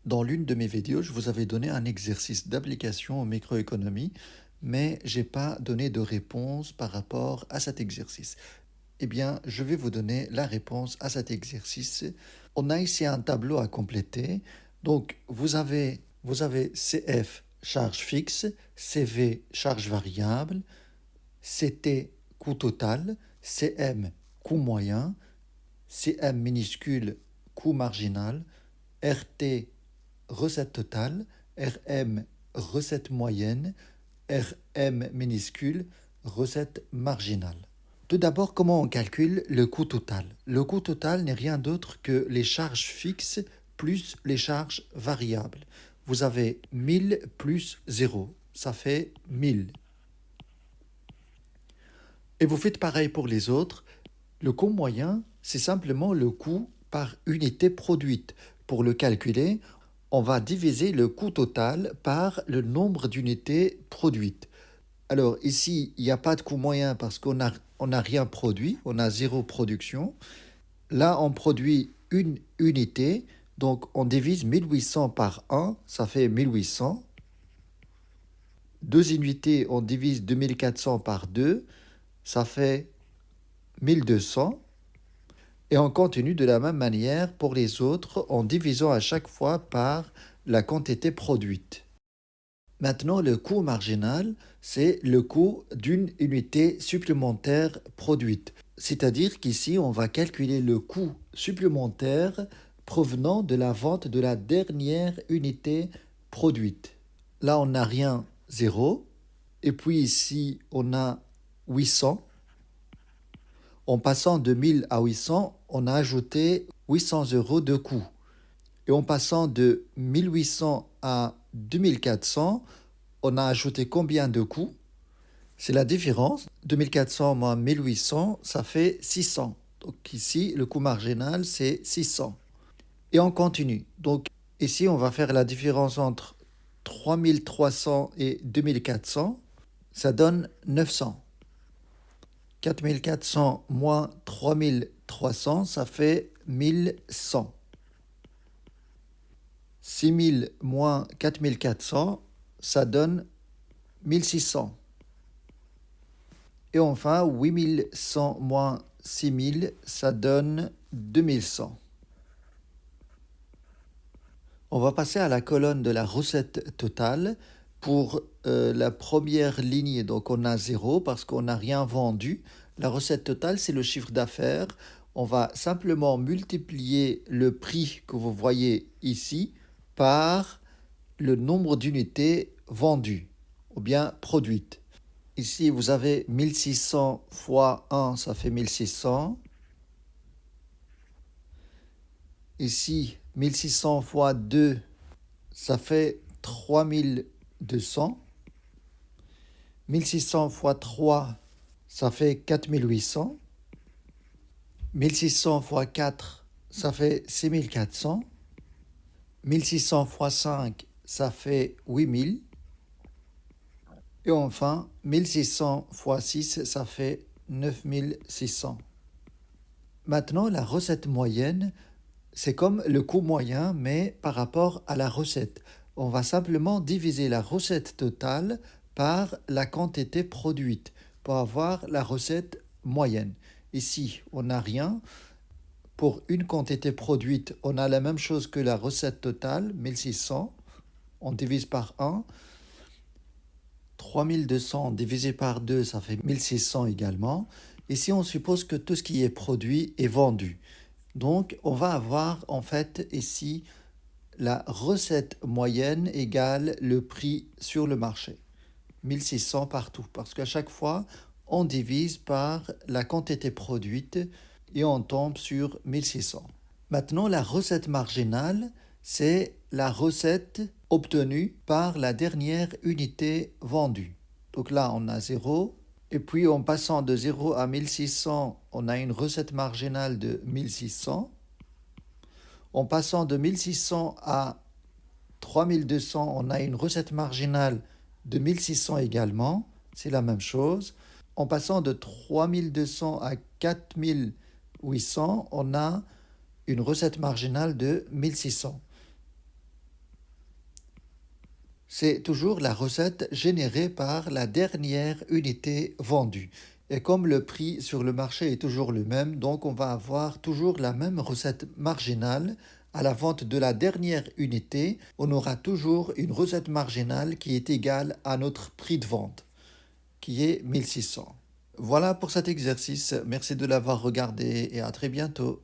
Dans l'une de mes vidéos, je vous avais donné un exercice d'application en microéconomie, mais je n'ai pas donné de réponse par rapport à cet exercice. Eh bien, je vais vous donner la réponse à cet exercice. On a ici un tableau à compléter. Donc, vous avez CF, charge fixe, CV, charge variable, CT, coût total, CM, coût moyen, CM minuscule, coût marginal, RT, recette totale, RM, recette moyenne, RM minuscule, recette marginale. Tout d'abord, comment on calcule le coût total? Le coût total n'est rien d'autre que les charges fixes plus les charges variables. Vous avez 1000 plus 0, ça fait 1000. Et vous faites pareil pour les autres. Le coût moyen, c'est simplement le coût par unité produite. Pour le calculer, on va diviser le coût total par le nombre d'unités produites. Alors ici, il n'y a pas de coût moyen parce qu'on a rien produit, on a zéro production. Là, on produit une unité, donc on divise 1800 par 1, ça fait 1800. Deux unités, on divise 2400 par 2, ça fait 1200. Et on continue de la même manière pour les autres en divisant à chaque fois par la quantité produite. Maintenant, le coût marginal, c'est le coût d'une unité supplémentaire produite. C'est-à-dire qu'ici, on va calculer le coût supplémentaire provenant de la vente de la dernière unité produite. Là, on n'a rien, zéro. Et puis ici, on a 800. En passant de 1000 à 800, on a ajouté 800 euros de coût. Et en passant de 1800 à 2400, on a ajouté combien de coûts? C'est la différence. 2400 moins 1800, ça fait 600. Donc ici, le coût marginal, c'est 600. Et on continue. Donc ici, on va faire la différence entre 3300 et 2400. Ça donne 900. 4400 moins 3300, ça fait 1100. 6000 moins 4400, ça donne 1600. Et enfin, 8100 moins 6000, ça donne 2100. On va passer à la colonne de la recette totale. Pour la première ligne, donc on a 0 parce qu'on n'a rien vendu. La recette totale, c'est le chiffre d'affaires. On va simplement multiplier le prix que vous voyez ici par le nombre d'unités vendues ou bien produites. Ici, vous avez 1600 fois 1, ça fait 1600. Ici, 1600 fois 2, ça fait 3200. 1600 fois 3, ça fait 4800. 1600 fois 4, ça fait 6400. 1600 fois 5, ça fait 8000. Et enfin, 1600 fois 6, ça fait 9600. Maintenant, la recette moyenne, c'est comme le coût moyen, mais par rapport à la recette. On va simplement diviser la recette totale par la quantité produite pour avoir la recette moyenne. Ici, on n'a rien. Pour une quantité produite, on a la même chose que la recette totale, 1600. On divise par 1. 3200 divisé par 2, ça fait 1600 également. Ici, on suppose que tout ce qui est produit est vendu. Donc, on va avoir en fait ici la recette moyenne égale le prix sur le marché. 1600 partout, parce qu'à chaque fois, on divise par la quantité produite et on tombe sur 1600. Maintenant, la recette marginale, c'est la recette obtenue par la dernière unité vendue. Donc là, on a 0. Et puis, en passant de 0 à 1600, on a une recette marginale de 1600. En passant de 1600 à 3200, on a une recette marginale de 1600 également. C'est la même chose. En passant de 3200 à 4800, on a une recette marginale de 1600. c'est toujours la recette générée par la dernière unité vendue. Et comme le prix sur le marché est toujours le même, donc on va avoir toujours la même recette marginale. À la vente de la dernière unité, on aura toujours une recette marginale qui est égale à notre prix de vente, qui est 1600. Voilà pour cet exercice. Merci de l'avoir regardé et à très bientôt.